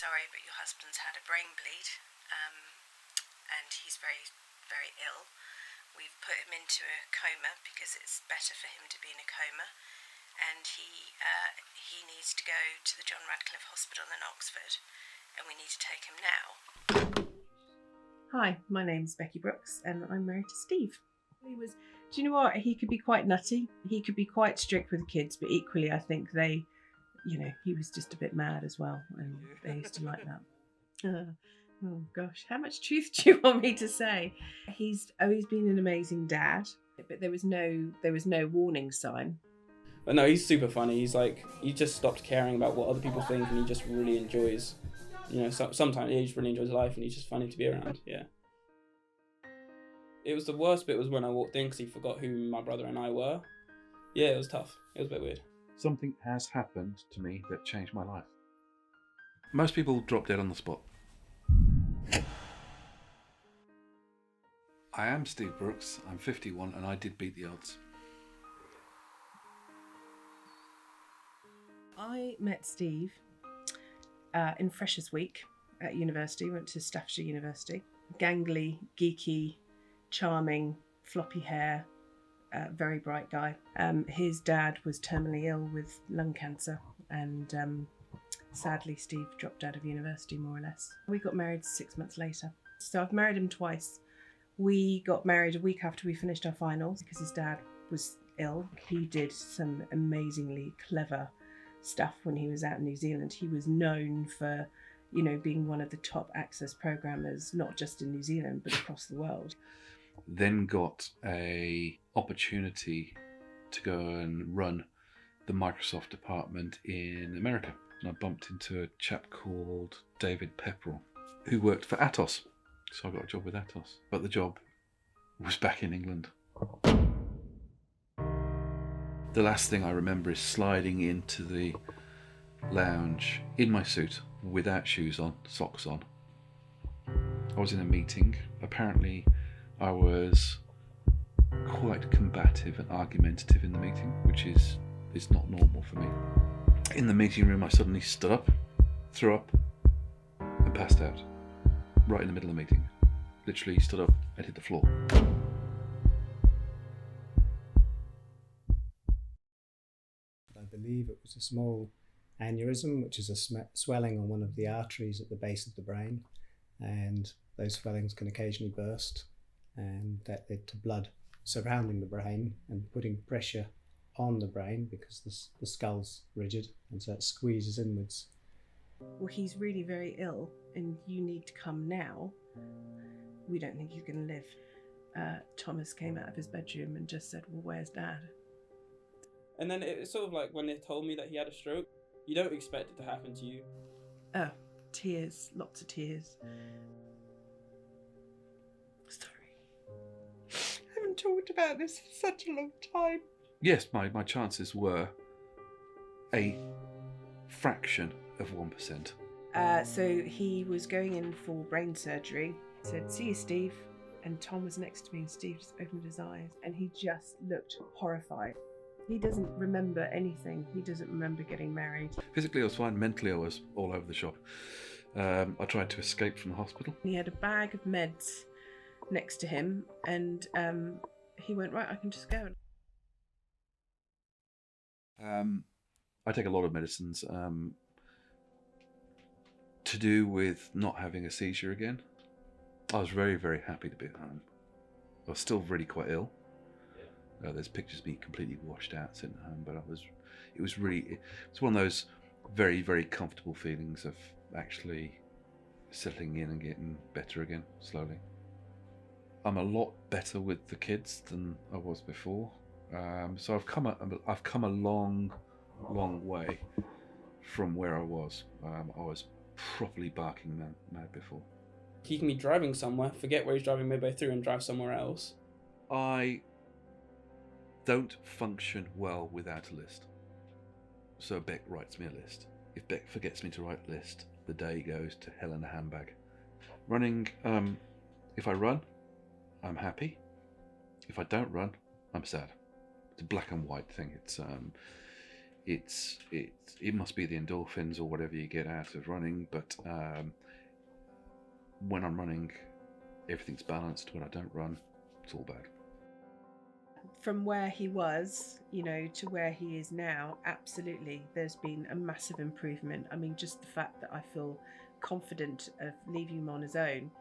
sorry, but your husband's had a brain bleed, and he's very, very ill. We've put him into a coma because it's better for him to be in a coma, and he needs to go to the John Radcliffe Hospital in Oxford, and we need to take him now. Hi, my name's Becky Brooks, and I'm married to Steve. Do you know what? He could be quite nutty. He could be quite strict with the kids, but equally, I think he was just a bit mad as well, and they used to like that. Oh gosh, how much truth do you want me to say? He's always been an amazing dad, but there was no warning sign. But no, he's super funny. He's like, he just stopped caring about what other people think, and he just really enjoys, sometimes he just really enjoys life, and he's just funny to be around. Yeah. It was the worst bit was when I walked in because he forgot who my brother and I were. Yeah, it was tough. It was a bit weird. Something has happened to me that changed my life. Most people drop dead on the spot. I am Steve Brooks, I'm 51 and I did beat the odds. I met Steve in Freshers Week at university. Went to Staffordshire University. Gangly, geeky, charming, floppy hair, very bright guy. His dad was terminally ill with lung cancer, and sadly Steve dropped out of university more or less. We got married 6 months later. So I've married him twice. We got married a week after we finished our finals because his dad was ill. He did some amazingly clever stuff when he was out in New Zealand. He was known for, being one of the top access programmers, not just in New Zealand, but across the world. Then got a opportunity to go and run the Microsoft department in America. And I bumped into a chap called David Pepperell, who worked for Atos. So I got a job with Atos. But the job was back in England. The last thing I remember is sliding into the lounge in my suit, without shoes on, socks on. I was in a meeting. Apparently I was quite combative and argumentative in the meeting, which is not normal for me. In the meeting room I suddenly stood up, threw up and passed out. Right in the middle of the meeting. Literally stood up and hit the floor. I believe it was a small aneurysm, which is a swelling on one of the arteries at the base of the brain, and those swellings can occasionally burst, and that led to blood surrounding the brain and putting pressure on the brain because the skull's rigid, and so it squeezes inwards. Well, he's really very ill and you need to come now. We don't think he's going to live. Thomas came out of his bedroom and just said, well, where's Dad? And then it's sort of like when they told me that he had a stroke, you don't expect it to happen to you. Oh, tears, lots of tears. Sorry. I haven't talked about this for such a long time. Yes, my chances were a fraction of 1%. So he was going in for brain surgery. I said, see you, Steve. And Tom was next to me and Steve just opened his eyes and he just looked horrified. He doesn't remember anything. He doesn't remember getting married. Physically I was fine, mentally I was all over the shop. I tried to escape from the hospital. He had a bag of meds next to him and he went, right, I can just go. I take a lot of medicines to do with not having a seizure again. I was very, very happy to be at home. I was still really quite ill. There's pictures of me completely washed out sitting at home, but it's one of those very, very comfortable feelings of actually settling in and getting better again, slowly. I'm a lot better with the kids than I was before. So I've come a long way from where I was. I was properly barking mad before. He can be driving somewhere, forget where he's driving midway through and drive somewhere else. I don't function well without a list. So Beck writes me a list. If Beck forgets me to write a list, the day goes to hell in a handbag. Running, if I run, I'm happy. If I don't run, I'm sad. It's a black and white thing. it must be the endorphins or whatever you get out of running, but when I'm running, everything's balanced. When I don't run, it's all bad. From where he was, to where he is now, absolutely, there's been a massive improvement. I mean, just the fact that I feel confident of leaving him on his own